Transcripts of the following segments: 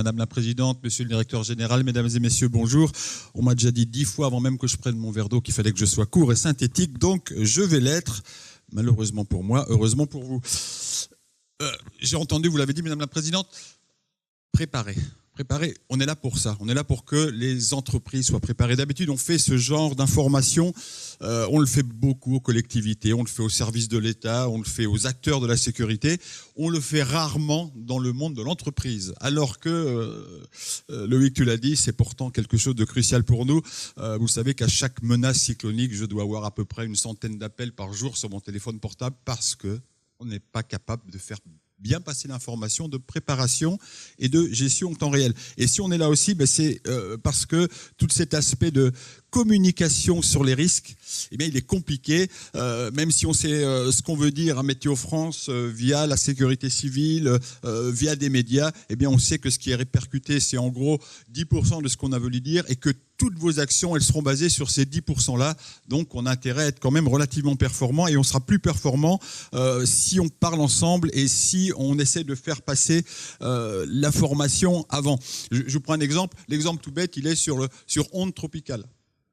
Madame la Présidente, Monsieur le Directeur Général, Mesdames et Messieurs, bonjour. On m'a déjà dit 10 fois avant même que je prenne mon verre d'eau qu'il fallait que je sois court et synthétique, donc je vais l'être, malheureusement pour moi, heureusement pour vous. J'ai entendu, vous l'avez dit Madame la Présidente, préparer, on est là pour ça, on est là pour que les entreprises soient préparées. D'habitude, on fait ce genre d'information, on le fait beaucoup aux collectivités, on le fait au service de l'État, on le fait aux acteurs de la sécurité, on le fait rarement dans le monde de l'entreprise. Alors que, Loïc, tu l'as dit, c'est pourtant quelque chose de crucial pour nous. Vous savez qu'à chaque menace cyclonique, je dois avoir à peu près une centaine d'appels par jour sur mon téléphone portable parce que on n'est pas capable de faire bien passer l'information de préparation et de gestion en temps réel. Et si on est là aussi, c'est parce que tout cet aspect de communication sur les risques, eh bien, il est compliqué, même si on sait ce qu'on veut dire à Météo France via la sécurité civile, via des médias, eh bien, on sait que ce qui est répercuté, c'est en gros 10% de ce qu'on a voulu dire et que toutes vos actions, elles seront basées sur ces 10%-là. Donc, on a intérêt à être quand même relativement performant et on sera plus performant si on parle ensemble et si on essaie de faire passer l'information avant. Je vous prends un exemple. L'exemple tout bête, il est sur ondes tropicales.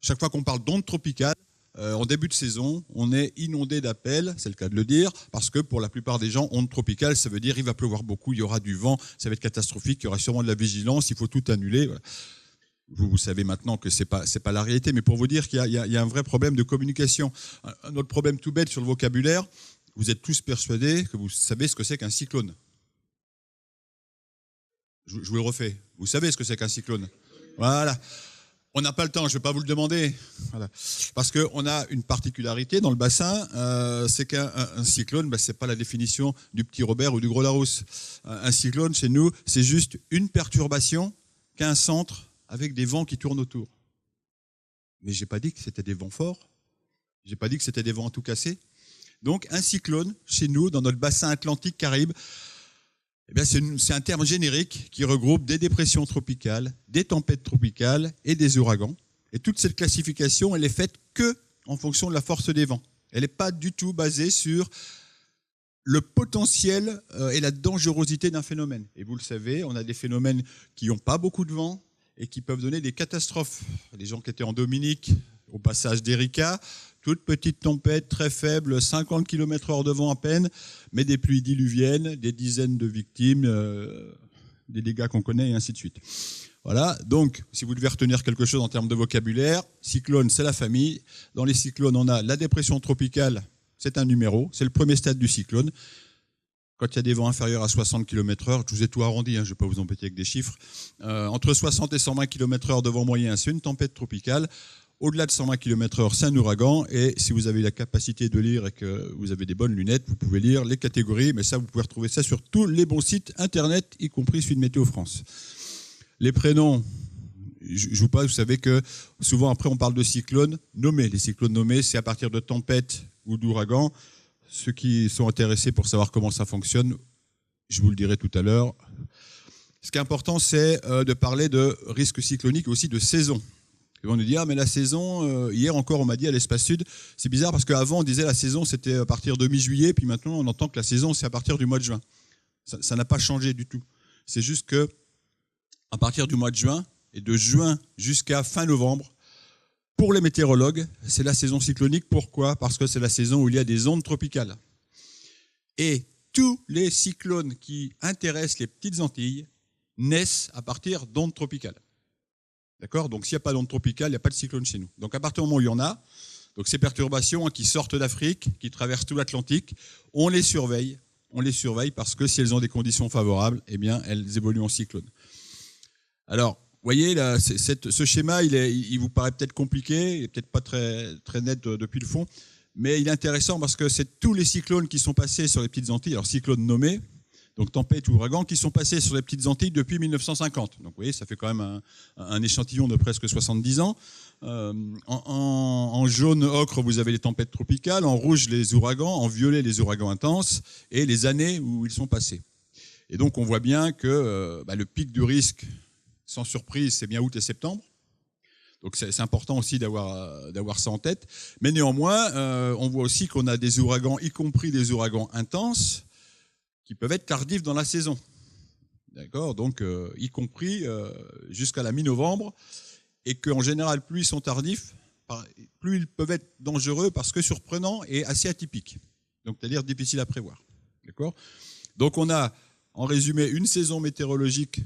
Chaque fois qu'on parle d'ondes tropicales, en début de saison, on est inondé d'appels, c'est le cas de le dire, parce que pour la plupart des gens, ondes tropicales, ça veut dire il va pleuvoir beaucoup, il y aura du vent, ça va être catastrophique, il y aura sûrement de la vigilance, il faut tout annuler. Voilà. Vous savez maintenant que c'est pas la réalité, mais pour vous dire qu'il y a un vrai problème de communication. Un autre problème tout bête sur le vocabulaire, vous êtes tous persuadés que vous savez ce que c'est qu'un cyclone. Je vous le refais. Vous savez ce que c'est qu'un cyclone. Voilà. On n'a pas le temps, je ne vais pas vous le demander. Voilà. Parce qu'on a une particularité dans le bassin, c'est qu'un cyclone, ce n'est pas la définition du petit Robert ou du gros Larousse. Un cyclone, chez nous, c'est juste une perturbation qu'un centre avec des vents qui tournent autour. Mais je n'ai pas dit que c'était des vents forts, je n'ai pas dit que c'était des vents tout cassés. Donc un cyclone, chez nous, dans notre bassin atlantique Caraïbe, eh bien, c'est un terme générique qui regroupe des dépressions tropicales, des tempêtes tropicales et des ouragans. Et toute cette classification, elle est faite que en fonction de la force des vents. Elle n'est pas du tout basée sur le potentiel et la dangerosité d'un phénomène. Et vous le savez, on a des phénomènes qui n'ont pas beaucoup de vent et qui peuvent donner des catastrophes. Les gens qui étaient en Dominique, au passage d'Erika, toute petite tempête, très faible, 50 km/h de vent à peine, mais des pluies diluviennes, des dizaines de victimes, des dégâts qu'on connaît et ainsi de suite. Voilà, donc si vous devez retenir quelque chose en termes de vocabulaire, cyclone, c'est la famille. Dans les cyclones, on a la dépression tropicale, c'est un numéro, c'est le premier stade du cyclone. Quand il y a des vents inférieurs à 60 km/h, je vous ai tout arrondi, je ne vais pas vous embêter avec des chiffres, entre 60 et 120 km/h de vent moyen, c'est une tempête tropicale. Au-delà de 120 km/h, c'est un ouragan. Et si vous avez la capacité de lire et que vous avez des bonnes lunettes, vous pouvez lire les catégories. Mais ça, vous pouvez retrouver ça sur tous les bons sites Internet, y compris celui de Météo France. Les prénoms, je vous parle, vous savez que souvent après on parle de cyclones nommés. Les cyclones nommés, c'est à partir de tempêtes ou d'ouragans. Ceux qui sont intéressés pour savoir comment ça fonctionne, je vous le dirai tout à l'heure. Ce qui est important, c'est de parler de risque cyclonique et aussi de saison. Ils vont nous dire, mais la saison, hier encore on m'a dit à l'Espace Sud, c'est bizarre parce qu'avant on disait la saison c'était à partir de mi-juillet, puis maintenant on entend que la saison c'est à partir du mois de juin. Ça n'a pas changé du tout. C'est juste que à partir du mois de juin, et de juin jusqu'à fin novembre, pour les météorologues, c'est la saison cyclonique. Pourquoi ? Parce que c'est la saison où il y a des ondes tropicales. Et tous les cyclones qui intéressent les petites Antilles naissent à partir d'ondes tropicales. D'accord ? Donc s'il n'y a pas d'onde tropicale, il n'y a pas de cyclone chez nous. Donc à partir du moment où il y en a, donc ces perturbations qui sortent d'Afrique, qui traversent tout l'Atlantique, on les surveille parce que si elles ont des conditions favorables, eh bien elles évoluent en cyclone. Alors, vous voyez, là, ce schéma, il vous paraît peut-être compliqué, il n'est peut-être pas très, très net depuis le fond, mais il est intéressant parce que c'est tous les cyclones qui sont passés sur les petites Antilles, alors cyclones nommés, donc tempête ou ouragan, qui sont passés sur les petites Antilles depuis 1950. Donc vous voyez, ça fait quand même un échantillon de presque 70 ans. En jaune ocre, vous avez les tempêtes tropicales, en rouge les ouragans, en violet les ouragans intenses, et les années où ils sont passés. Et donc on voit bien que le pic du risque, sans surprise, c'est bien août et septembre. Donc c'est important aussi d'avoir ça en tête. Mais néanmoins, on voit aussi qu'on a des ouragans, y compris des ouragans intenses, qui peuvent être tardifs dans la saison. d'accord, donc y compris jusqu'à la mi-novembre, et qu'en général, plus ils sont tardifs, plus ils peuvent être dangereux parce que surprenants et assez atypiques. Donc, c'est-à-dire difficiles à prévoir. D'accord ? Donc, on a, en résumé, une saison météorologique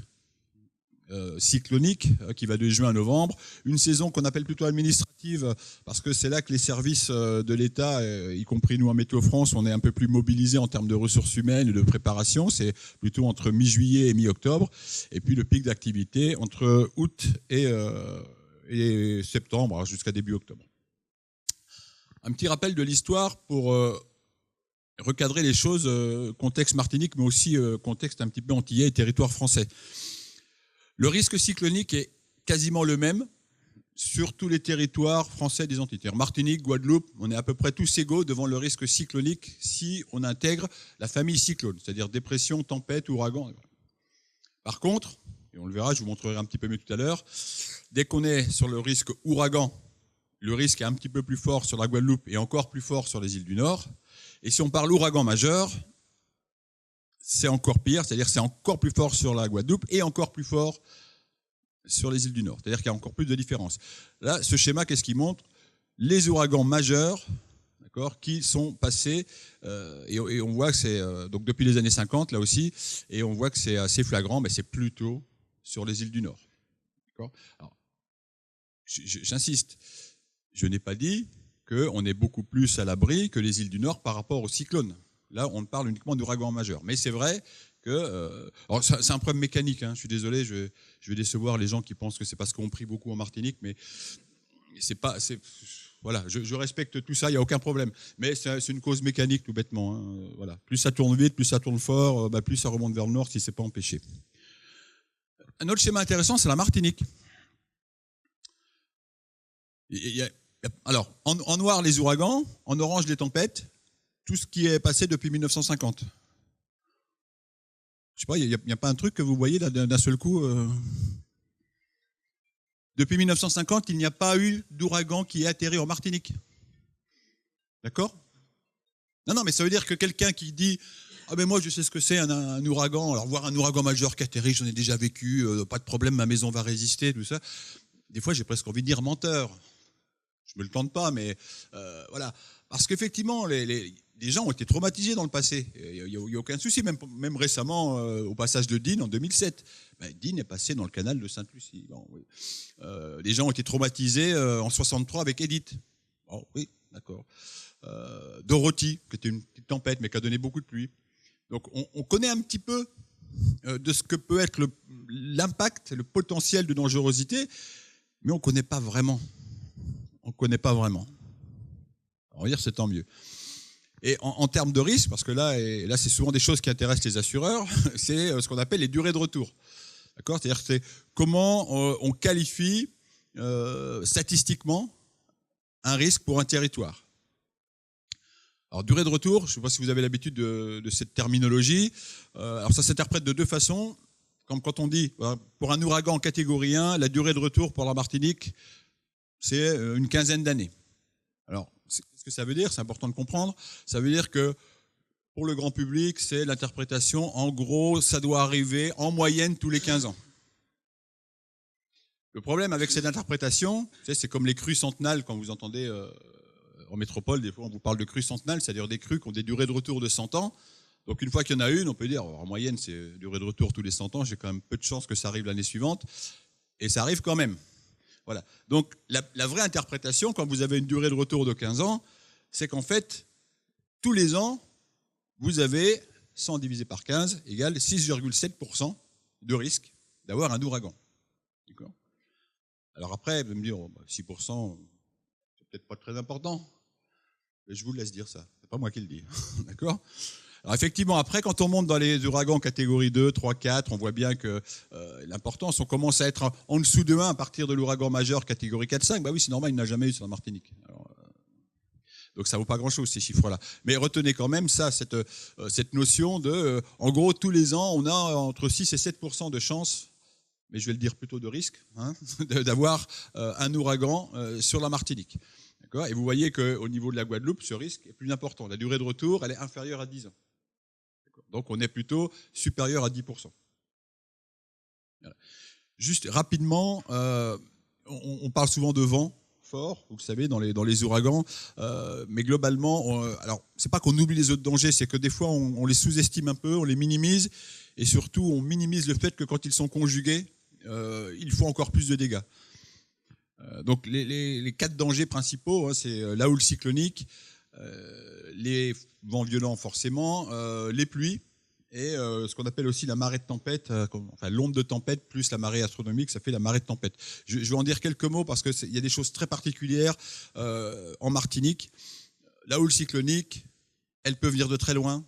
cyclonique qui va de juin à novembre, une saison qu'on appelle plutôt administrative parce que c'est là que les services de l'État, y compris nous en Météo France, on est un peu plus mobilisés en termes de ressources humaines et de préparation, c'est plutôt entre mi-juillet et mi-octobre, et puis le pic d'activité entre août et septembre jusqu'à début octobre. Un petit rappel de l'histoire pour recadrer les choses, contexte Martinique, mais aussi contexte un petit peu antillais et territoire français. Le risque cyclonique est quasiment le même sur tous les territoires français des Antilles. Martinique, Guadeloupe, on est à peu près tous égaux devant le risque cyclonique si on intègre la famille cyclone, c'est-à-dire dépression, tempête, ouragan. Par contre, et on le verra, je vous montrerai un petit peu mieux tout à l'heure, dès qu'on est sur le risque ouragan, le risque est un petit peu plus fort sur la Guadeloupe et encore plus fort sur les îles du Nord. Et si on parle ouragan majeur, c'est encore pire, c'est-à-dire c'est encore plus fort sur la Guadeloupe et encore plus fort sur les îles du Nord. C'est-à-dire qu'il y a encore plus de différence. Là, ce schéma, qu'est-ce qu'il montre ? Les ouragans majeurs, d'accord, qui sont passés, et on voit que c'est donc depuis les années 50, là aussi, et on voit que c'est assez flagrant, mais c'est plutôt sur les îles du Nord. D'accord ? Alors, j'insiste, je n'ai pas dit qu'on est beaucoup plus à l'abri que les îles du Nord par rapport aux cyclones. Là, on parle uniquement d'ouragans majeurs. Mais c'est vrai que... alors c'est un problème mécanique, hein, je suis désolé, je vais décevoir les gens qui pensent que c'est parce qu'on prie beaucoup en Martinique, mais c'est pas... Voilà, je respecte tout ça, il n'y a aucun problème. Mais c'est une cause mécanique, tout bêtement. Hein, voilà. Plus ça tourne vite, plus ça tourne fort, plus ça remonte vers le nord si ce n'est pas empêché. Un autre schéma intéressant, c'est la Martinique. Alors, en noir, les ouragans, en orange, les tempêtes, tout ce qui est passé depuis 1950. Je sais pas, il n'y a pas un truc que vous voyez d'un seul coup Depuis 1950, il n'y a pas eu d'ouragan qui est atterri en Martinique. D'accord ? Non, mais ça veut dire que quelqu'un qui dit « Ah ben moi je sais ce que c'est un ouragan, alors voir un ouragan majeur qui atterrit, j'en ai déjà vécu, pas de problème, ma maison va résister, tout ça. » Des fois j'ai presque envie de dire menteur. Je me le tente pas, mais voilà. Parce qu'effectivement, les gens ont été traumatisés dans le passé. Il n'y a aucun souci. Même récemment, au passage de Dean en 2007, Dean est passé dans le canal de Sainte-Lucie. Bon, oui. Les gens ont été traumatisés en 63 avec Edith. Oh, oui, d'accord. Dorothy, qui était une petite tempête, mais qui a donné beaucoup de pluie. Donc, on connaît un petit peu de ce que peut être l'impact, le potentiel de dangerosité, mais on ne connaît pas vraiment. On ne connaît pas vraiment. On va dire c'est tant mieux. Et en termes de risque, parce que là c'est souvent des choses qui intéressent les assureurs, c'est ce qu'on appelle les durées de retour. D'accord ? C'est-à-dire c'est comment on qualifie statistiquement un risque pour un territoire. Alors durée de retour, je ne sais pas si vous avez l'habitude de cette terminologie. Alors ça s'interprète de deux façons. Comme quand on dit, pour un ouragan catégorie 1, la durée de retour pour la Martinique, c'est une quinzaine d'années. Alors, ce que ça veut dire, c'est important de comprendre, ça veut dire que pour le grand public, c'est l'interprétation, en gros, ça doit arriver en moyenne tous les 15 ans. Le problème avec cette interprétation, c'est comme les crues centenales, quand vous entendez en métropole, des fois on vous parle de crues centenales, c'est-à-dire des crues qui ont des durées de retour de 100 ans. Donc une fois qu'il y en a une, on peut dire, en moyenne, c'est durée de retour tous les 100 ans, j'ai quand même peu de chances que ça arrive l'année suivante, et ça arrive quand même. Voilà. Donc la vraie interprétation, quand vous avez une durée de retour de 15 ans, c'est qu'en fait, tous les ans, vous avez 100 divisé par 15 égale 6,7% de risque d'avoir un ouragan. D'accord ? Alors après, vous allez me dire, 6%, c'est peut-être pas très important. Mais je vous laisse dire ça. C'est pas moi qui le dis. D'accord ? Alors effectivement, après, quand on monte dans les ouragans catégorie 2, 3, 4, on voit bien que l'importance, on commence à être en dessous de 1 à partir de l'ouragan majeur catégorie 4, 5. Bah oui, c'est normal, il n'a jamais eu sur la Martinique. Alors, donc ça vaut pas grand-chose, ces chiffres-là. Mais retenez quand même ça, cette notion de, en gros, tous les ans, on a entre 6 et 7% de chance, mais je vais le dire plutôt de risque, hein, d'avoir un ouragan sur la Martinique. D'accord ? Et vous voyez qu'au niveau de la Guadeloupe, ce risque est plus important. La durée de retour, elle est inférieure à 10 ans. Donc on est plutôt supérieur à 10%. Juste rapidement, on parle souvent de vent fort, vous le savez, dans les ouragans, mais globalement, alors c'est pas qu'on oublie les autres dangers, c'est que des fois on les sous-estime un peu, on les minimise, et surtout on minimise le fait que quand ils sont conjugués, ils font encore plus de dégâts. Donc les 4 dangers principaux, hein, c'est la houle cyclonique, les vents violents forcément, les pluies, et ce qu'on appelle aussi la marée de tempête, enfin l'onde de tempête plus la marée astronomique, ça fait la marée de tempête. Je vais en dire quelques mots parce qu'il y a des choses très particulières en Martinique. La houle cyclonique, elle peut venir de très loin,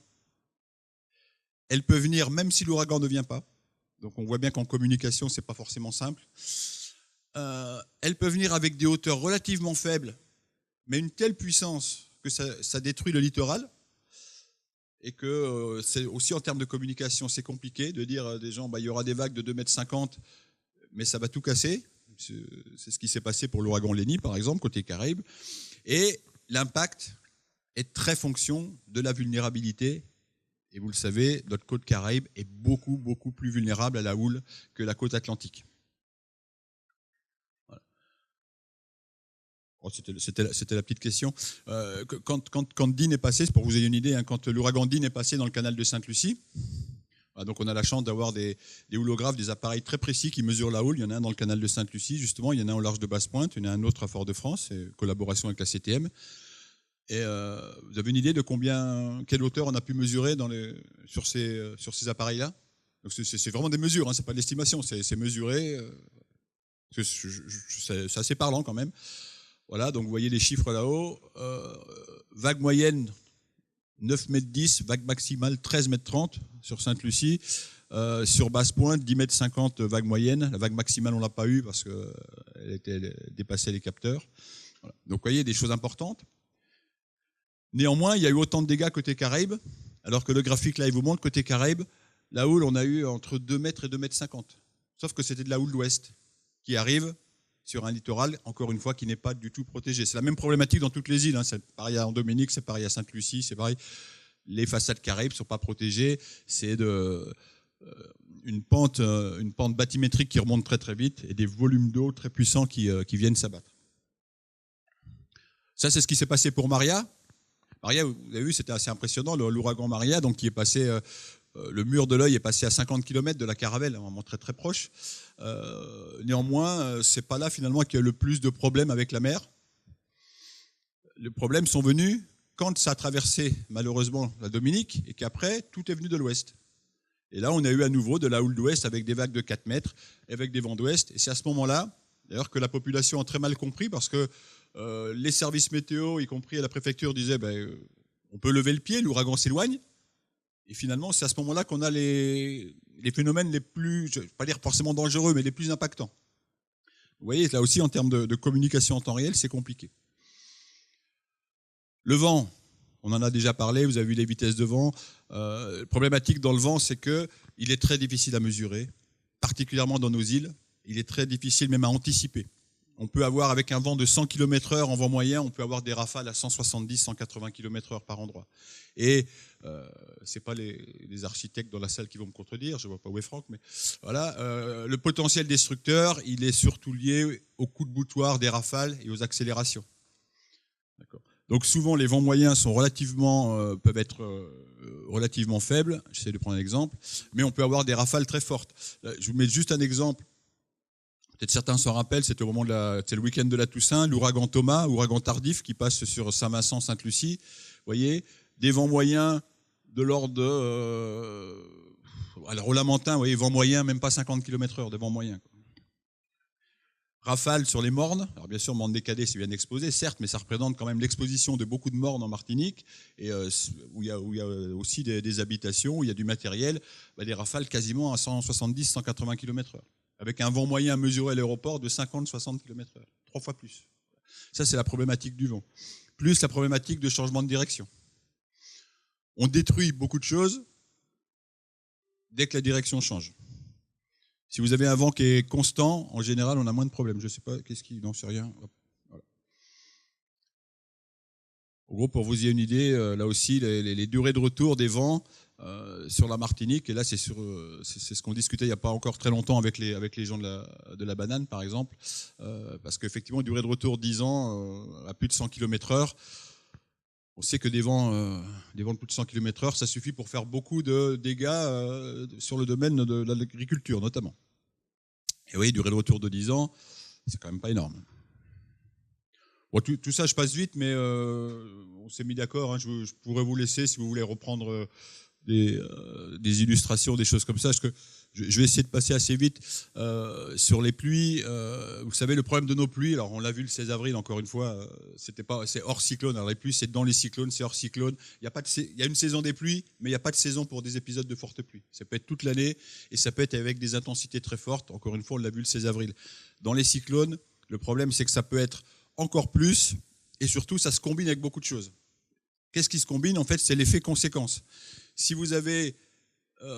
elle peut venir même si l'ouragan ne vient pas. Donc on voit bien qu'en communication, c'est pas forcément simple. Elle peut venir avec des hauteurs relativement faibles, mais une telle puissance que ça détruit le littoral. Et que c'est aussi en termes de communication, c'est compliqué de dire à des gens, il y aura des vagues de 2,50 m, mais ça va tout casser. C'est ce qui s'est passé pour l'ouragan Lenny, par exemple, côté Caraïbes. Et l'impact est très fonction de la vulnérabilité. Et vous le savez, notre côte Caraïbe est beaucoup, beaucoup plus vulnérable à la houle que la côte Atlantique. Voilà. Oh, c'était la petite question. Quand Dean est passé, c'est pour que vous ayez une idée, hein, quand l'ouragan Dean est passé dans le canal de Sainte-Lucie, donc on a la chance d'avoir des houlographes, des appareils très précis qui mesurent la houle. Il y en a un dans le canal de Sainte-Lucie, justement, il y en a un au large de Basse-Pointe, il y en a un autre à Fort-de-France, collaboration avec la CTM. Et vous avez une idée de quelle hauteur on a pu mesurer sur ces appareils-là? Donc c'est vraiment des mesures, hein, c'est pas de l'estimation, c'est mesuré. C'est assez parlant quand même. Voilà, donc vous voyez les chiffres là-haut. Vague moyenne 9,10 m, vague maximale 13,30 m sur Sainte-Lucie. Sur Basse-Pointe, 10,50 m vague moyenne. La vague maximale, on ne l'a pas eue parce qu'elle dépassait les capteurs. Voilà. Donc vous voyez des choses importantes. Néanmoins, il y a eu autant de dégâts côté Caraïbes, alors que le graphique là, il vous montre côté Caraïbes, la houle, on a eu entre 2 mètres et 2,50 m. Sauf que c'était de la houle d'ouest qui arrive sur un littoral, encore une fois, qui n'est pas du tout protégé. C'est la même problématique dans toutes les îles. Hein. C'est pareil en Dominique, c'est pareil à Sainte-Lucie, c'est pareil. Les façades Caraïbes ne sont pas protégées. C'est une pente bathymétrique qui remonte très très vite et des volumes d'eau très puissants qui viennent s'abattre. Ça, c'est ce qui s'est passé pour Maria. Maria, vous avez vu, c'était assez impressionnant, l'ouragan Maria, donc qui est passé... le mur de l'œil est passé à 50 km de la Caravelle, un moment très très proche. Néanmoins, c'est pas là finalement qu'il y a le plus de problèmes avec la mer. Les problèmes sont venus quand ça a traversé malheureusement la Dominique et qu'après tout est venu de l'ouest. Et là, on a eu à nouveau de la houle d'ouest avec des vagues de 4 mètres, avec des vents d'ouest. Et c'est à ce moment-là, d'ailleurs, que la population a très mal compris parce que les services météo, y compris à la préfecture, disaient on peut lever le pied, l'ouragan s'éloigne. Et finalement, c'est à ce moment-là qu'on a les phénomènes les plus, je ne vais pas dire forcément dangereux, mais les plus impactants. Vous voyez, là aussi, en termes de communication en temps réel, c'est compliqué. Le vent, on en a déjà parlé, vous avez vu les vitesses de vent. Problématique dans le vent, c'est qu'il est très difficile à mesurer, particulièrement dans nos îles. Il est très difficile même à anticiper. On peut avoir, avec un vent de 100 km/h en vent moyen, on peut avoir des rafales à 170-180 km/h par endroit. Et ce n'est pas les architectes dans la salle qui vont me contredire, je ne vois pas où est Franck, mais voilà, le potentiel destructeur, il est surtout lié au coup de boutoir des rafales et aux accélérations. Donc souvent, les vents moyens sont peuvent être relativement faibles, j'essaie de prendre un exemple, mais on peut avoir des rafales très fortes. Je vous mets juste un exemple. Peut-être certains s'en rappellent, c'était au moment c'est le week-end de la Toussaint, l'ouragan Thomas, ouragan tardif qui passe sur Saint-Vincent, Sainte-Lucie. Vous voyez, des vents moyens de l'ordre de... alors au Lamentin, vous voyez, vents moyens, même pas 50 km/h, des vents moyens. Rafales sur les mornes, alors bien sûr, mornes décadées, c'est bien exposé, certes, mais ça représente quand même l'exposition de beaucoup de mornes en Martinique, et où il y a aussi des habitations, où il y a du matériel, des rafales quasiment à 170-180 km/h. Avec un vent moyen mesuré à l'aéroport de 50-60 km/h, 3 fois plus. Ça, c'est la problématique du vent. Plus la problématique de changement de direction. On détruit beaucoup de choses dès que la direction change. Si vous avez un vent qui est constant, en général, on a moins de problèmes. Je ne sais pas, non, c'est rien. Voilà. En gros, pour vous y avoir une idée, là aussi, les durées de retour des vents, sur la Martinique. Et là, c'est ce qu'on discutait il n'y a pas encore très longtemps avec les gens de la banane, par exemple. Parce qu'effectivement, durée de retour 10 ans à plus de 100 km/h. On sait que des vents de plus de 100 km/h, ça suffit pour faire beaucoup de dégâts sur le domaine de l'agriculture, notamment. Et oui, durée de retour de 10 ans, c'est quand même pas énorme. Bon, tout ça, je passe vite, mais on s'est mis d'accord. Hein, je pourrais vous laisser, si vous voulez reprendre des illustrations, des choses comme ça. Parce que je vais essayer de passer assez vite sur les pluies. Vous savez, le problème de nos pluies, alors on l'a vu le 16 avril, encore une fois, c'est hors cyclone. Alors les pluies, c'est dans les cyclones, c'est hors cyclone. Il y a une saison des pluies, mais il n'y a pas de saison pour des épisodes de fortes pluies. Ça peut être toute l'année et ça peut être avec des intensités très fortes. Encore une fois, on l'a vu le 16 avril. Dans les cyclones, le problème, c'est que ça peut être encore plus, et surtout, ça se combine avec beaucoup de choses. Qu'est-ce qui se combine? En fait, c'est l'effet conséquence. Si vous avez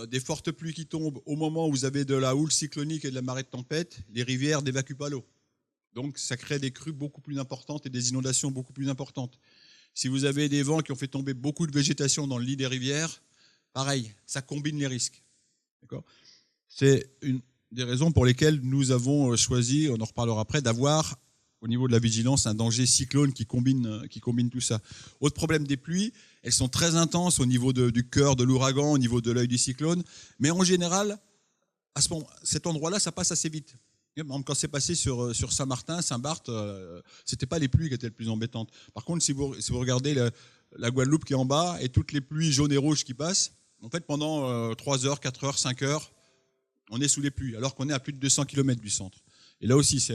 des fortes pluies qui tombent au moment où vous avez de la houle cyclonique et de la marée de tempête, les rivières n'évacuent pas l'eau. Donc, ça crée des crues beaucoup plus importantes et des inondations beaucoup plus importantes. Si vous avez des vents qui ont fait tomber beaucoup de végétation dans le lit des rivières, pareil, ça combine les risques. D'accord? C'est une des raisons pour lesquelles nous avons choisi, on en reparlera après, d'avoir au niveau de la vigilance, un danger cyclone qui combine tout ça. Autre problème des pluies, elles sont très intenses au niveau du cœur de l'ouragan, au niveau de l'œil du cyclone, mais en général, à cet endroit-là, ça passe assez vite. Quand c'est passé sur Saint-Martin, Saint-Barth, c'était pas les pluies qui étaient les plus embêtantes. Par contre, si vous regardez la Guadeloupe qui est en bas et toutes les pluies jaunes et rouges qui passent, en fait, pendant 3 heures, 4 heures, 5 heures, on est sous les pluies, alors qu'on est à plus de 200 km du centre. Et là aussi,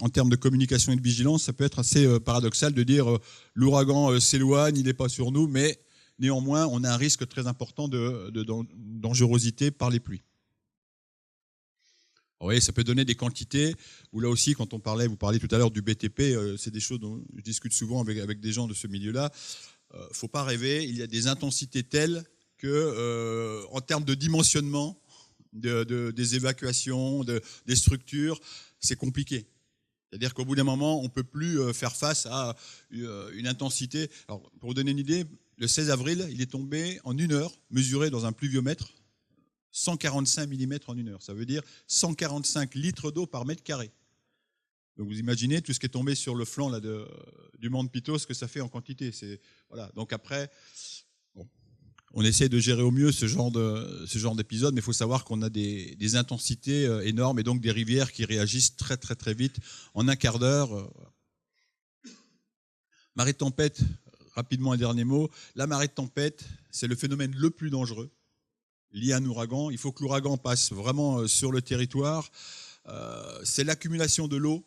en termes de communication et de vigilance, ça peut être assez paradoxal de dire l'ouragan s'éloigne, il n'est pas sur nous, mais néanmoins, on a un risque très important de dangerosité par les pluies. Oui, ça peut donner des quantités, où là aussi, quand vous parliez tout à l'heure du BTP, c'est des choses dont je discute souvent avec des gens de ce milieu-là. Faut pas rêver, il y a des intensités telles que, en termes de dimensionnement, des évacuations, des structures, c'est compliqué. C'est-à-dire qu'au bout d'un moment, on ne peut plus faire face à une intensité. Alors, pour vous donner une idée, le 16 avril, il est tombé en 1 heure, mesuré dans un pluviomètre, 145 mm en 1 heure. Ça veut dire 145 litres d'eau par mètre carré. Donc vous imaginez tout ce qui est tombé sur le flanc là, du Mont Pitot, ce que ça fait en quantité. Voilà. Donc après, bon, on essaie de gérer au mieux ce genre d'épisode, mais il faut savoir qu'on a des intensités énormes et donc des rivières qui réagissent très très très vite en un quart d'heure. Marée de tempête, rapidement un dernier mot. La marée de tempête, c'est le phénomène le plus dangereux lié à un ouragan. Il faut que l'ouragan passe vraiment sur le territoire. C'est l'accumulation de l'eau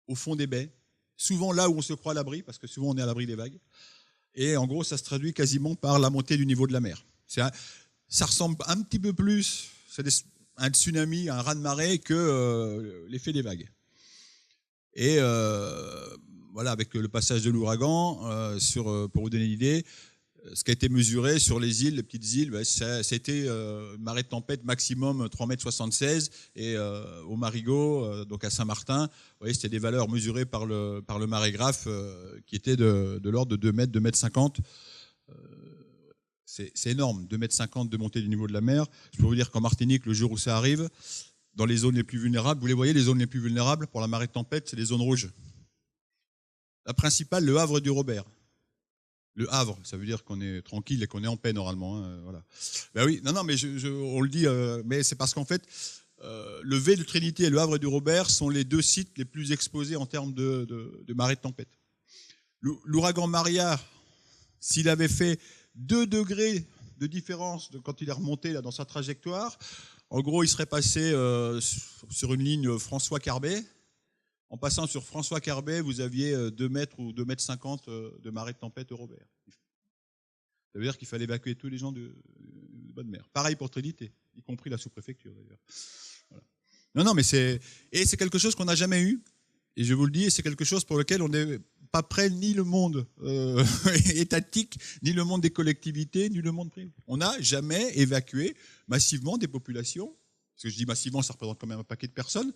au fond des baies, souvent là où on se croit à l'abri, parce que souvent on est à l'abri des vagues. Et en gros, ça se traduit quasiment par la montée du niveau de la mer. Ça ressemble un petit peu plus à un tsunami, à un raz-de-marée que l'effet des vagues. Et voilà, avec le passage de l'ouragan, pour vous donner une idée, ce qui a été mesuré sur les îles, les petites îles, ça a été marée de tempête maximum 3,76 m et au Marigot, donc à Saint-Martin, vous voyez, c'était des valeurs mesurées par le marégraphe qui étaient de l'ordre de 2 mètres, 2,50 m. C'est énorme, 2,50 m de montée du niveau de la mer. Je peux vous dire qu'en Martinique, le jour où ça arrive, dans les zones les plus vulnérables, vous les voyez, les zones les plus vulnérables pour la marée de tempête, c'est les zones rouges. La principale, le Havre du Robert. Le Havre, ça veut dire qu'on est tranquille et qu'on est en paix normalement. Hein, voilà. Ben oui, non, mais on le dit, mais c'est parce qu'en fait, le V de Trinité et le Havre du Robert sont les 2 sites les plus exposés en termes de marée de tempête. L'ouragan Maria, s'il avait fait 2 degrés de différence quand il est remonté là, dans sa trajectoire, en gros, il serait passé sur une ligne François-Carbet. En passant sur François Carbet, vous aviez 2 mètres ou 2,50 m de marée de tempête au Robert. Ça veut dire qu'il fallait évacuer tous les gens de Bonne-Mer. Pareil pour Trinité, y compris la sous-préfecture d'ailleurs. Voilà. Non, mais c'est quelque chose qu'on n'a jamais eu, et je vous le dis, et c'est quelque chose pour lequel on n'est pas prêt, ni le monde étatique, ni le monde des collectivités, ni le monde privé. On n'a jamais évacué massivement des populations, parce que je dis massivement, ça représente quand même un paquet de personnes,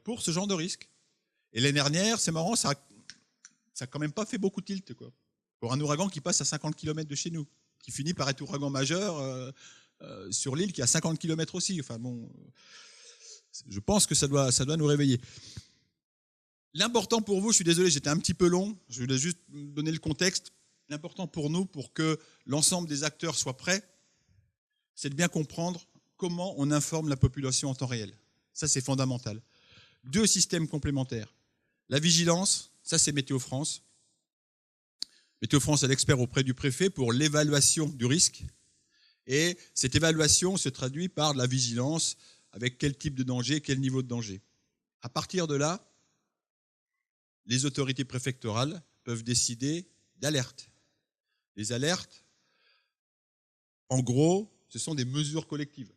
pour ce genre de risque. Et l'année dernière, c'est marrant, ça n'a quand même pas fait beaucoup tilt, quoi. Pour un ouragan qui passe à 50 km de chez nous. qui finit par être ouragan majeur sur l'île qui a 50 km aussi. Enfin bon, je pense que ça doit nous réveiller. L'important pour vous, je suis désolé, j'étais un petit peu long, je voulais juste donner le contexte. L'important pour nous, pour que l'ensemble des acteurs soient prêts, c'est de bien comprendre comment on informe la population en temps réel. Ça, c'est fondamental. 2 systèmes complémentaires. La vigilance, ça c'est Météo France. Météo France est l'expert auprès du préfet pour l'évaluation du risque. Et cette évaluation se traduit par de la vigilance, avec quel type de danger, quel niveau de danger. À partir de là, les autorités préfectorales peuvent décider d'alertes. Les alertes, en gros, ce sont des mesures collectives.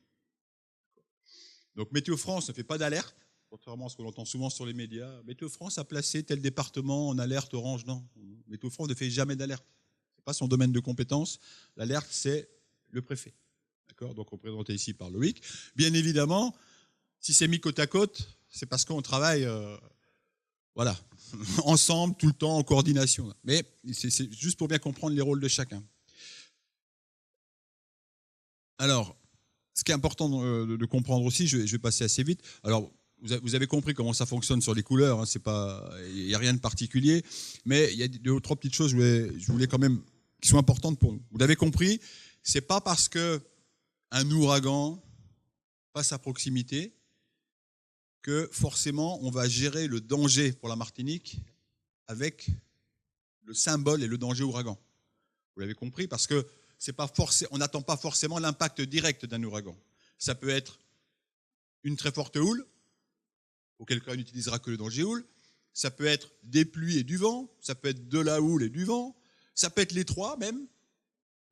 Donc Météo France ne fait pas d'alerte, contrairement à ce qu'on entend souvent sur les médias. Météo France a placé tel département en alerte orange. Non, Météo France ne fait jamais d'alerte. Ce n'est pas son domaine de compétence. L'alerte, c'est le préfet. D'accord ? Donc représenté ici par Loïc. Bien évidemment, si c'est mis côte à côte, c'est parce qu'on travaille voilà, ensemble, tout le temps, en coordination. Mais c'est juste pour bien comprendre les rôles de chacun. Alors, ce qui est important de comprendre aussi, je vais passer assez vite. Alors, vous avez compris comment ça fonctionne sur les couleurs, hein, il n'y a rien de particulier, mais il y a 2 ou 3 petites choses je voulais quand même, qui sont importantes pour nous. Vous l'avez compris, ce n'est pas parce qu'un ouragan passe à proximité que forcément on va gérer le danger pour la Martinique avec le symbole et le danger ouragan. Vous l'avez compris, parce que on n'attend pas forcément l'impact direct d'un ouragan. Ça peut être une très forte houle, auquel cas on n'utilisera que le danger houle. Ça peut être des pluies et du vent, ça peut être de la houle et du vent, ça peut être les 3 même,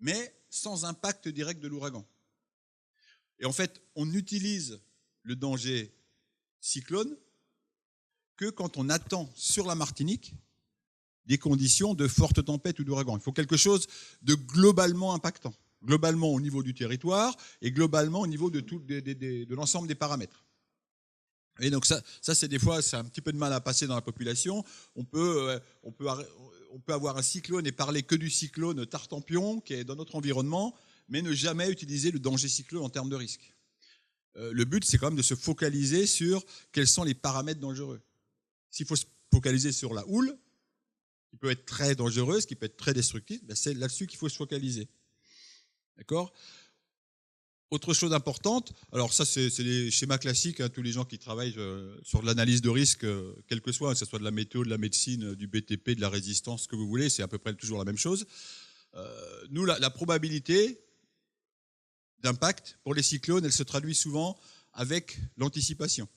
mais sans impact direct de l'ouragan. Et en fait, on n'utilise le danger cyclone que quand on attend sur la Martinique des conditions de forte tempête ou d'ouragan. Il faut quelque chose de globalement impactant, globalement au niveau du territoire et globalement au niveau de l'ensemble des paramètres. Et donc ça c'est des fois, c'est un petit peu de mal à passer dans la population. On peut avoir un cyclone et parler que du cyclone Tartampion qui est dans notre environnement, mais ne jamais utiliser le danger cyclone en termes de risque. Le but, c'est quand même de se focaliser sur quels sont les paramètres dangereux. S'il faut se focaliser sur la houle, qui peut être très dangereuse, qui peut être très destructive, ben c'est là-dessus qu'il faut se focaliser. D'accord ? Autre chose importante, alors ça c'est les schémas classiques, hein, tous les gens qui travaillent sur de l'analyse de risque, quel que soit, que ce soit de la météo, de la médecine, du BTP, de la résistance, ce que vous voulez, c'est à peu près toujours la même chose. Nous, la probabilité d'impact pour les cyclones, elle se traduit souvent avec l'anticipation.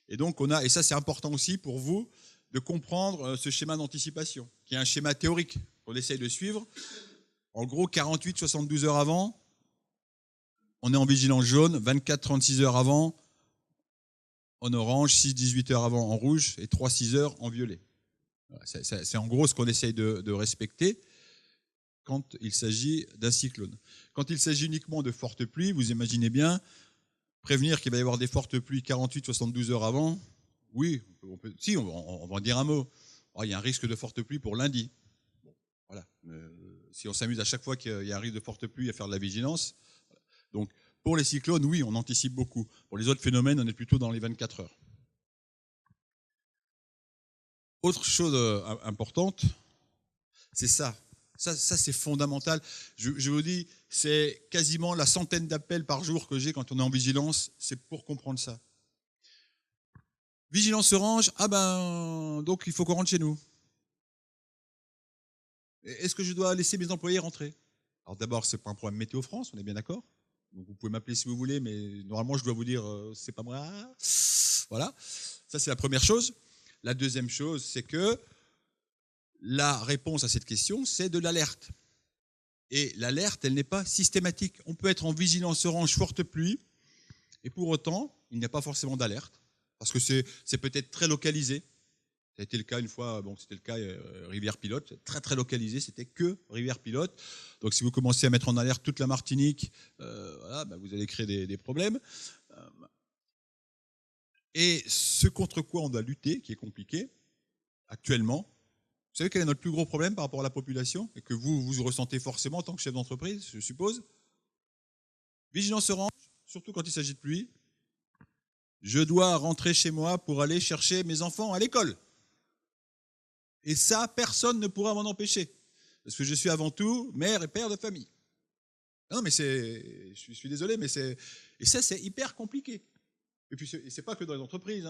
Et donc et ça c'est important aussi pour vous, de comprendre ce schéma d'anticipation, qui est un schéma théorique qu'on essaye de suivre. En gros, 48-72 heures avant, on est en vigilance jaune, 24-36 heures avant, en orange, 6-18 heures avant en rouge et 3-6 heures en violet. C'est en gros ce qu'on essaye de respecter quand il s'agit d'un cyclone. Quand il s'agit uniquement de fortes pluies, vous imaginez bien, prévenir qu'il va y avoir des fortes pluies 48-72 heures avant, oui, on va en dire un mot. Oh, il y a un risque de forte pluie pour lundi. Bon, voilà. Si on s'amuse à chaque fois qu'il y a un risque de forte pluie à faire de la vigilance. Donc, pour les cyclones, oui, on anticipe beaucoup. Pour les autres phénomènes, on est plutôt dans les 24 heures. Autre chose importante, c'est ça. Ça c'est fondamental. Je vous dis, c'est quasiment la centaine d'appels par jour que j'ai quand on est en vigilance, c'est pour comprendre ça. Vigilance orange, donc il faut qu'on rentre chez nous. Est-ce que je dois laisser mes employés rentrer? Alors d'abord, c'est pas un problème Météo France, on est bien d'accord. Donc vous pouvez m'appeler si vous voulez, mais normalement je dois vous dire c'est pas moi. Voilà, ça c'est la première chose. La deuxième chose, c'est que la réponse à cette question, c'est de l'alerte. Et l'alerte, elle n'est pas systématique. On peut être en vigilance orange forte pluie, et pour autant, il n'y a pas forcément d'alerte, parce que c'est peut-être très localisé. Ça a été le cas une fois, bon, c'était le cas Rivière-Pilote, très très localisé, c'était que Rivière-Pilote. Donc si vous commencez à mettre en alerte toute la Martinique, voilà, vous allez créer des problèmes. Et ce contre quoi on doit lutter, qui est compliqué, actuellement, Vous savez quel est notre plus gros problème par rapport à la population et que vous ressentez forcément en tant que chef d'entreprise, je suppose? Vigilance orange, surtout quand il s'agit de pluie. Je dois rentrer chez moi pour aller chercher mes enfants à l'école. Et ça, personne ne pourra m'en empêcher. Parce que je suis avant tout mère et père de famille. Non, mais je suis désolé, mais et ça, c'est hyper compliqué. Et puis, c'est pas que dans les entreprises.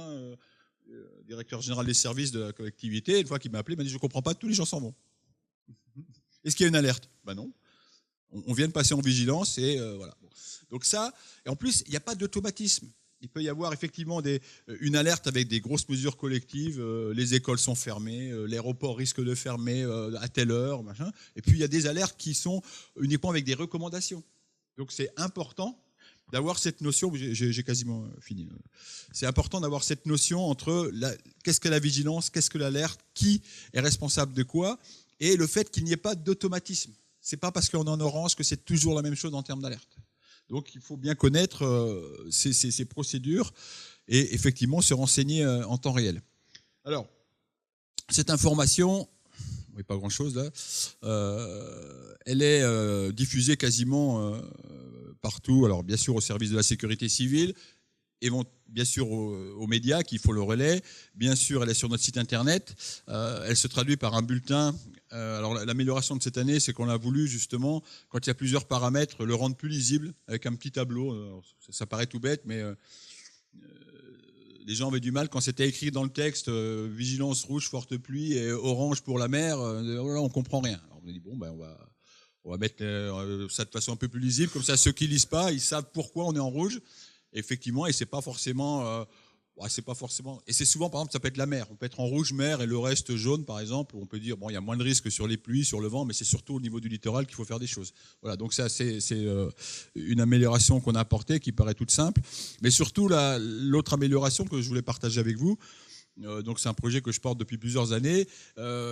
Le directeur général des services de la collectivité, une fois qu'il m'a appelé, il m'a dit, je ne comprends pas, tous les gens s'en vont. Est-ce qu'il y a une alerte? Ben non. On vient de passer en vigilance et voilà. Donc ça, et en plus, il n'y a pas d'automatisme. Il peut y avoir effectivement une alerte avec des grosses mesures collectives, les écoles sont fermées, l'aéroport risque de fermer à telle heure, machin. Et puis il y a des alertes qui sont uniquement avec des recommandations. Donc c'est important d'avoir cette notion, j'ai quasiment fini, c'est important d'avoir cette notion entre qu'est-ce que la vigilance, qu'est-ce que l'alerte, qui est responsable de quoi, et le fait qu'il n'y ait pas d'automatisme. C'est pas parce qu'on est en orange que c'est toujours la même chose en termes d'alerte. Donc il faut bien connaître ces procédures et effectivement se renseigner en temps réel. Alors, cette information, oui, pas grand-chose là, elle est diffusée quasiment partout, alors bien sûr au service de la sécurité civile, et bien sûr aux médias qui font le relais, bien sûr elle est sur notre site internet, elle se traduit par un bulletin. Alors l'amélioration de cette année, c'est qu'on a voulu justement, quand il y a plusieurs paramètres, le rendre plus lisible avec un petit tableau. Alors, ça paraît tout bête, mais les gens avaient du mal quand c'était écrit dans le texte vigilance rouge, forte pluie et orange pour la mer. Là, on comprend rien. Alors on a dit bon, ben on va mettre ça de façon un peu plus lisible, comme ça ceux qui lisent pas, ils savent pourquoi on est en rouge. Effectivement, et c'est pas forcément. Et c'est souvent, par exemple, ça peut être la mer. On peut être en rouge mer et le reste jaune, par exemple. On peut dire, bon, il y a moins de risques sur les pluies, sur le vent, mais c'est surtout au niveau du littoral qu'il faut faire des choses. Voilà, donc ça, c'est une amélioration qu'on a apportée qui paraît toute simple. Mais surtout, l'autre amélioration que je voulais partager avec vous, donc c'est un projet que je porte depuis plusieurs années,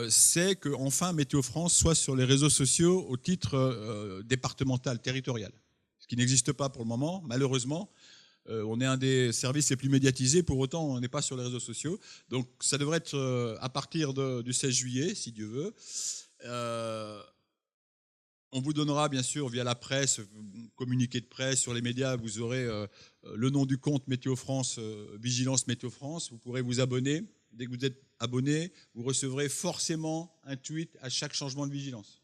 c'est qu'enfin Météo France soit sur les réseaux sociaux au titre départemental, territorial. Ce qui n'existe pas pour le moment, malheureusement. On est un des services les plus médiatisés, pour autant on n'est pas sur les réseaux sociaux. Donc ça devrait être à partir du 16 juillet, si Dieu veut. On vous donnera bien sûr via la presse, communiqué de presse sur les médias, vous aurez le nom du compte Météo France, Vigilance Météo France. Vous pourrez vous abonner. Dès que vous êtes abonné, vous recevrez forcément un tweet à chaque changement de vigilance.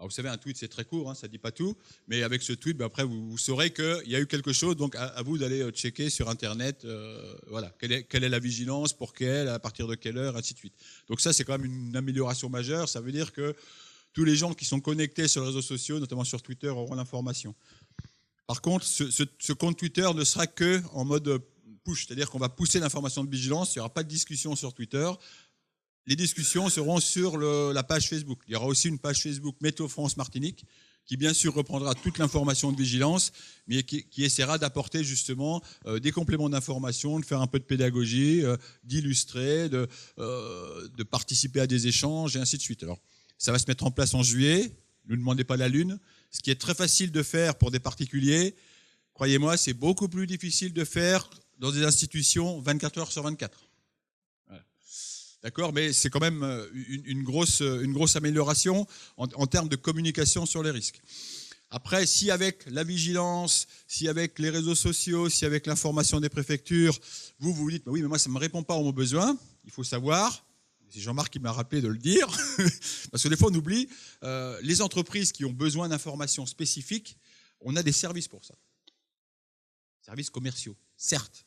Alors vous savez, un tweet, c'est très court, hein, ça ne dit pas tout, mais avec ce tweet, après, vous saurez qu'il y a eu quelque chose, donc à vous d'aller checker sur Internet, voilà, quelle est la vigilance, pour quelle, à partir de quelle heure, ainsi de suite. Donc ça, c'est quand même une amélioration majeure, ça veut dire que tous les gens qui sont connectés sur les réseaux sociaux, notamment sur Twitter, auront l'information. Par contre, ce compte Twitter ne sera qu'en mode push, c'est-à-dire qu'on va pousser l'information de vigilance, il n'y aura pas de discussion sur Twitter. Les discussions seront sur la page Facebook. Il y aura aussi une page Facebook Météo France Martinique qui bien sûr reprendra toute l'information de vigilance, mais qui essaiera d'apporter justement des compléments d'information, de faire un peu de pédagogie, d'illustrer, de participer à des échanges et ainsi de suite. Alors, ça va se mettre en place en juillet, ne demandez pas la lune. Ce qui est très facile de faire pour des particuliers, croyez-moi, c'est beaucoup plus difficile de faire dans des institutions 24 heures sur 24. D'accord, mais c'est quand même une grosse amélioration en termes de communication sur les risques. Après, si avec la vigilance, si avec les réseaux sociaux, si avec l'information des préfectures, vous dites, oui, mais moi, ça ne me répond pas à mon besoin, il faut savoir, c'est Jean-Marc qui m'a rappelé de le dire, parce que des fois, on oublie, les entreprises qui ont besoin d'informations spécifiques, on a des services pour ça. Services commerciaux, certes,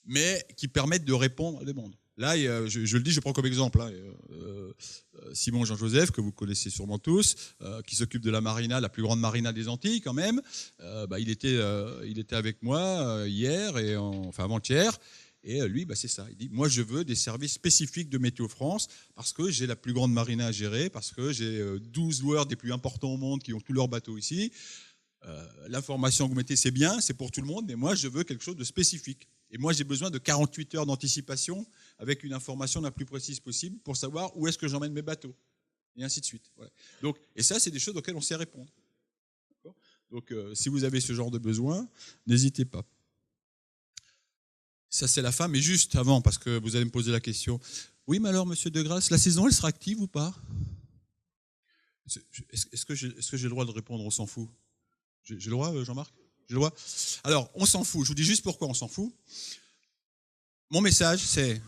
mais qui permettent de répondre à des demandes. Là, je le dis, je prends comme exemple Simon Jean-Joseph, que vous connaissez sûrement tous, qui s'occupe de la marina, la plus grande marina des Antilles quand même. Il était avec moi hier, enfin avant-hier, et lui, c'est ça. Il dit, moi je veux des services spécifiques de Météo France, parce que j'ai la plus grande marina à gérer, parce que j'ai 12 loueurs des plus importants au monde qui ont tous leurs bateaux ici. L'information que vous mettez, c'est bien, c'est pour tout le monde, mais moi je veux quelque chose de spécifique. Et moi j'ai besoin de 48 heures d'anticipation avec une information la plus précise possible pour savoir où est-ce que j'emmène mes bateaux. Et ainsi de suite. Voilà. Donc, et ça, c'est des choses auxquelles on sait répondre. Donc, si vous avez ce genre de besoin, n'hésitez pas. Ça, c'est la fin, mais juste avant, parce que vous allez me poser la question. Oui, mais alors, monsieur Degrasse, la saison, elle sera active ou pas? Est-ce que j'ai le droit de répondre, on s'en fout? J'ai le droit, Jean-Marc? J'ai le droit? Alors, on s'en fout. Je vous dis juste pourquoi on s'en fout. Mon message, c'est...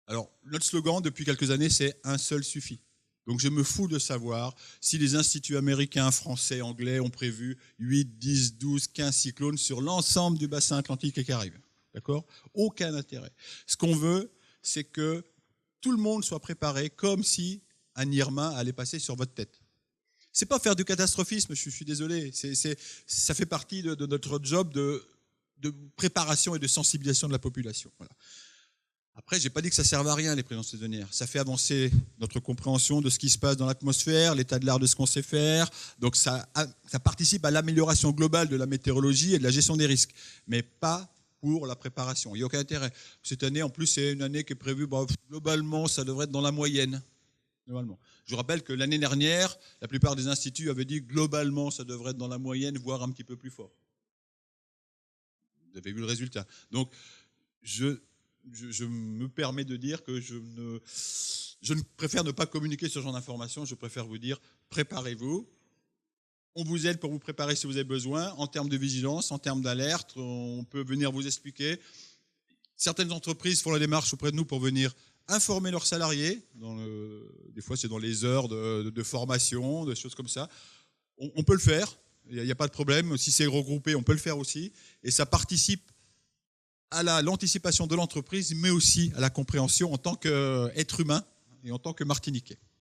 Alors, notre slogan, depuis quelques années, c'est « un seul suffit ». Donc, je me fous de savoir si les instituts américains, français, anglais ont prévu 8, 10, 12, 15 cyclones sur l'ensemble du bassin atlantique et caraïbe. D'accord? Aucun intérêt. Ce qu'on veut, c'est que tout le monde soit préparé comme si un Irma allait passer sur votre tête. C'est pas faire du catastrophisme, je suis désolé. Ça fait partie de notre job de préparation et de sensibilisation de la population. Voilà. Après, je n'ai pas dit que ça ne serve à rien, les prévisions saisonnières. Ça fait avancer notre compréhension de ce qui se passe dans l'atmosphère, l'état de l'art de ce qu'on sait faire. Donc ça participe à l'amélioration globale de la météorologie et de la gestion des risques, mais pas pour la préparation. Il n'y a aucun intérêt. Cette année, en plus, c'est une année qui est prévue, globalement, ça devrait être dans la moyenne. Globalement. Je vous rappelle que l'année dernière, la plupart des instituts avaient dit globalement, ça devrait être dans la moyenne, voire un petit peu plus fort. Vous avez vu le résultat. Donc, je me permets de dire que je ne préfère ne pas communiquer sur ce genre d'informations. Je préfère vous dire, préparez-vous. On vous aide pour vous préparer si vous avez besoin, en termes de vigilance, en termes d'alerte. On peut venir vous expliquer. Certaines entreprises font la démarche auprès de nous pour venir informer leurs salariés. Des fois, c'est dans les heures de formation, des choses comme ça. On peut le faire. Il n'y a pas de problème. Si c'est regroupé, on peut le faire aussi. Et ça participe à l'anticipation de l'entreprise, mais aussi à la compréhension en tant qu'être humain et en tant que Martiniquais.